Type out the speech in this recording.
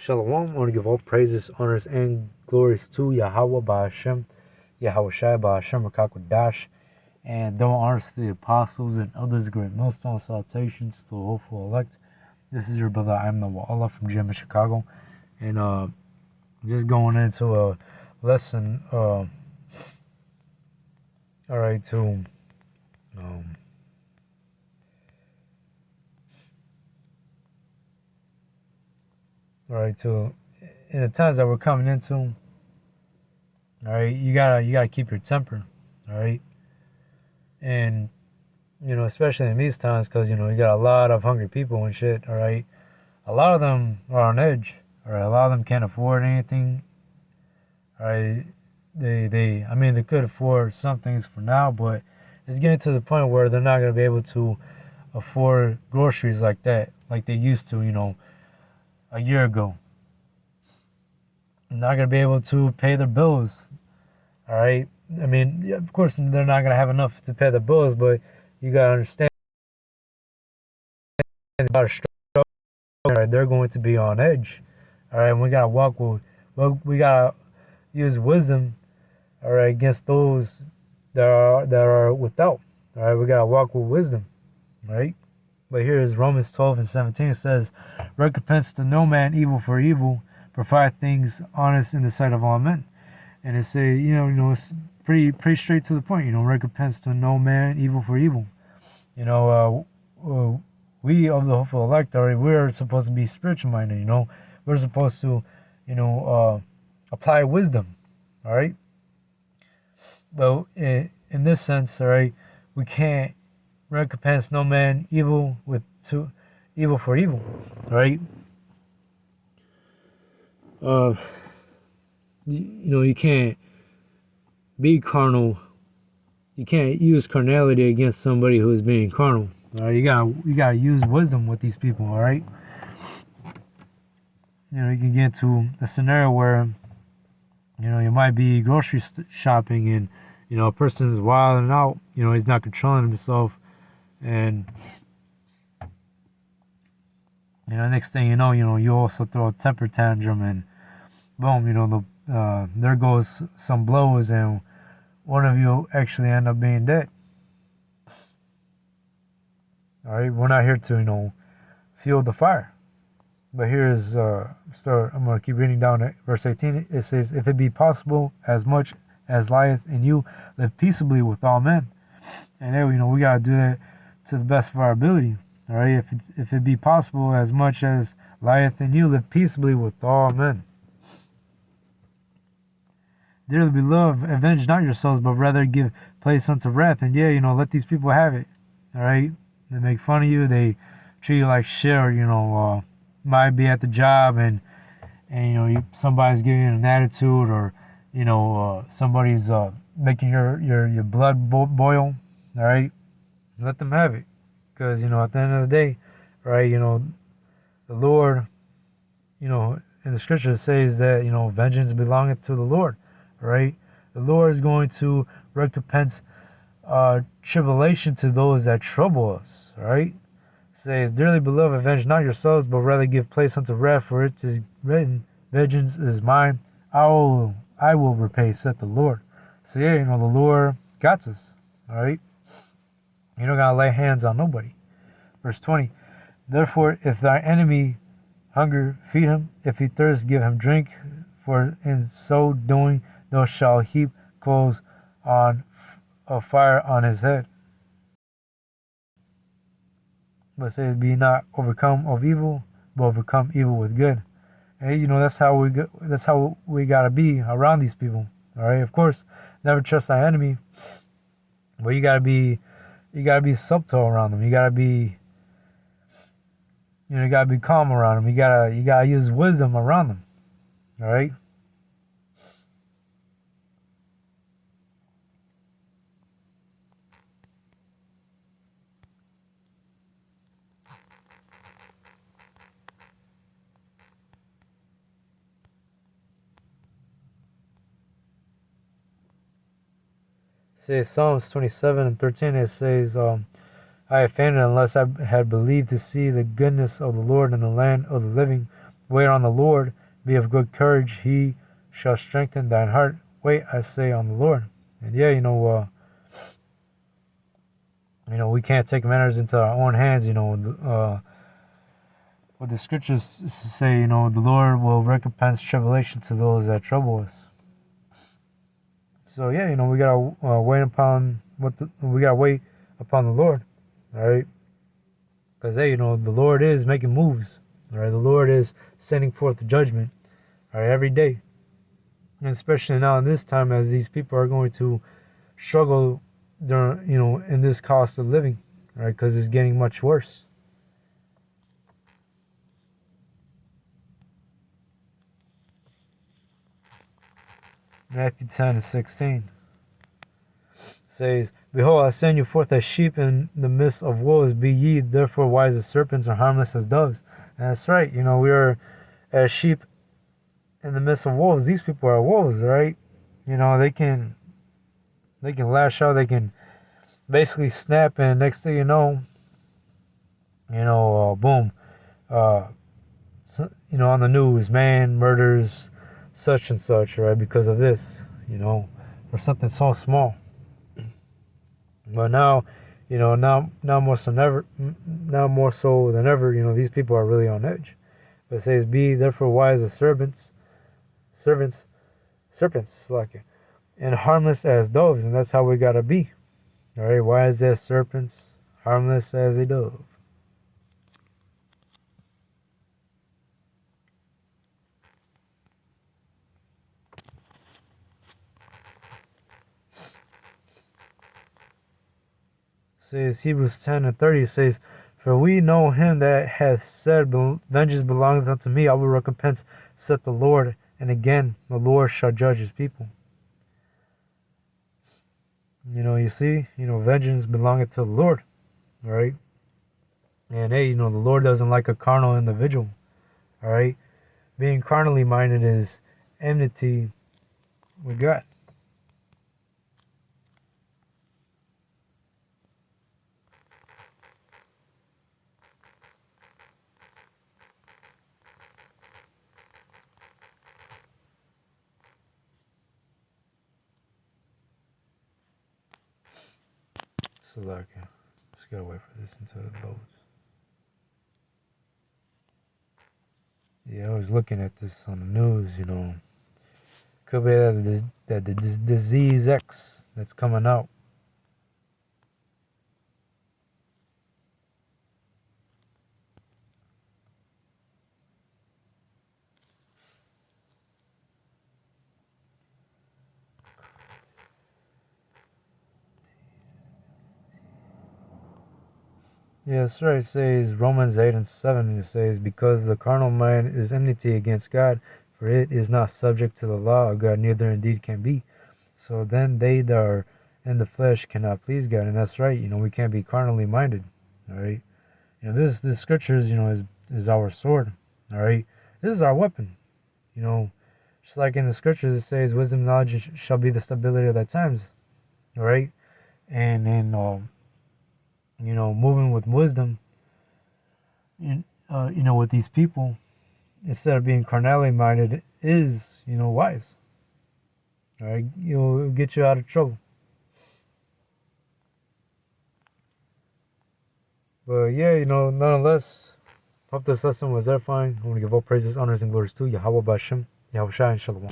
Shalom. I want to give all praises, honors, and glories to Yahweh Ba'ashem, Yahweh Shai Ba'ashem Rakakwadash, and double honors to the apostles and others, great millstone salutations to the hopeful elect. This is your brother, I'm the Wa'ala from GM Chicago, and just going into a lesson, alright, to, in the times that we're coming into, alright, you gotta keep your temper, alright, and, especially in these times, because, you got a lot of hungry people and shit, alright, a lot of them are on edge, alright, a lot of them can't afford anything, alright, they could afford some things for now, but it's getting to the point where they're not going to be able to afford groceries like that, like they used to, a year ago. They're not going to be able to pay their bills, alright, of course, they're not going to have enough to pay the bills, but you got to understand about a struggle, right? They're going to be on edge, alright, and we got to we got to use wisdom, alright, against those that are without, alright, we got to walk with wisdom, right? But here is Romans 12:17. It says, recompense to no man evil for evil, provide things honest in the sight of all men. And it say, it's pretty straight to the point, recompense to no man evil for evil. We of the hopeful elect, we're supposed to be spiritual minded, we're supposed to, apply wisdom, alright? But in this sense, alright, we can't recompense no man evil for evil, right? You can't be carnal. You can't use carnality against somebody who is being carnal. All right, you gotta use wisdom with these people. All right. You can get to a scenario where you might be grocery shopping and a person is wilding out. He's not controlling himself, and next thing you also throw a temper tantrum, and boom, there goes some blows, and one of you actually end up being dead. All right, we're not here to fuel the fire, but here's I'm gonna keep reading down at verse 18. It says, if it be possible, as much as lieth in you, live peaceably with all men. And there, we gotta do that to the best of our ability. All right, if it be possible, as much as lieth in you, live peaceably with all men. Dearly beloved, avenge not yourselves, but rather give place unto wrath. And let these people have it. All right, they make fun of you, they treat you like shit, or might be at the job and somebody's giving you an attitude, or somebody's making your blood boil. All right, let them have it. Because, at the end of the day, right, the Lord, in the scripture it says that, vengeance belongeth to the Lord, right? The Lord is going to recompense tribulation to those that trouble us, right? It says, dearly beloved, avenge not yourselves, but rather give place unto wrath, for it is written, vengeance is mine, I will repay, saith the Lord. So the Lord got us, all right? You don't gotta lay hands on nobody. Verse 20. Therefore, if thy enemy hunger, feed him. If he thirst, give him drink. For in so doing, thou shalt heap coals of fire on his head. But it says, be not overcome of evil, but overcome evil with good. And that's how we gotta be around these people. All right. Of course, never trust thy enemy, but you gotta be subtle around them. You gotta be calm around them. You gotta use wisdom around them. All right. It says Psalms 27:13. It says, I have fainted unless I had believed to see the goodness of the Lord in the land of the living. Wait on the Lord, be of good courage, he shall strengthen thine heart. Wait, I say, on the Lord. And yeah, we can't take matters into our own hands. What the scriptures say, the Lord will recompense tribulation to those that trouble us. So yeah, we gotta wait upon the Lord, all right? Because hey, the Lord is making moves, all right? The Lord is sending forth the judgment, all right, every day, and especially now in this time, as these people are going to struggle during, in this cost of living, all right? Because it's getting much worse. Matthew 10:16 says, Behold, I send you forth as sheep in the midst of wolves. Be ye therefore wise as serpents and harmless as doves. And that's right. We are as sheep in the midst of wolves. These people are wolves, right? They can lash out. They can basically snap, and next thing boom. On the news, man murders such and such, right? Because of this, for something so small. But now, now more so than ever, these people are really on edge. But it says, be therefore wise as serpents, like, and harmless as doves, and that's how we gotta be. All right, wise as serpents, harmless as a dove. Says Hebrews 10:30 says, For we know him that hath said, Vengeance belongeth unto me, I will recompense, saith the Lord. And again, the Lord shall judge his people. You see, vengeance belongeth to the Lord, right? And hey, the Lord doesn't like a carnal individual, all right? Being carnally minded is enmity with God. Select. Just gotta wait for this until it loads. Yeah, I was looking at this on the news. Could be that the disease X that's coming out. Yeah, that's right. It says Romans 8:7. It says, Because the carnal mind is enmity against God, for it is not subject to the law of God, neither indeed can be. So then they that are in the flesh cannot please God. And that's right. We can't be carnally minded. All right. This scriptures, is our sword. All right. This is our weapon. Just like in the scriptures, it says, Wisdom and knowledge shall be the stability of thy times. All right. And then, moving with wisdom, with these people, instead of being carnally minded, is, wise. All right, it'll get you out of trouble. But yeah, nonetheless, hope this lesson was edifying. I want to give all praises, honors, and glories to Yahweh Bashem, Yahweh Shai, and Shalom.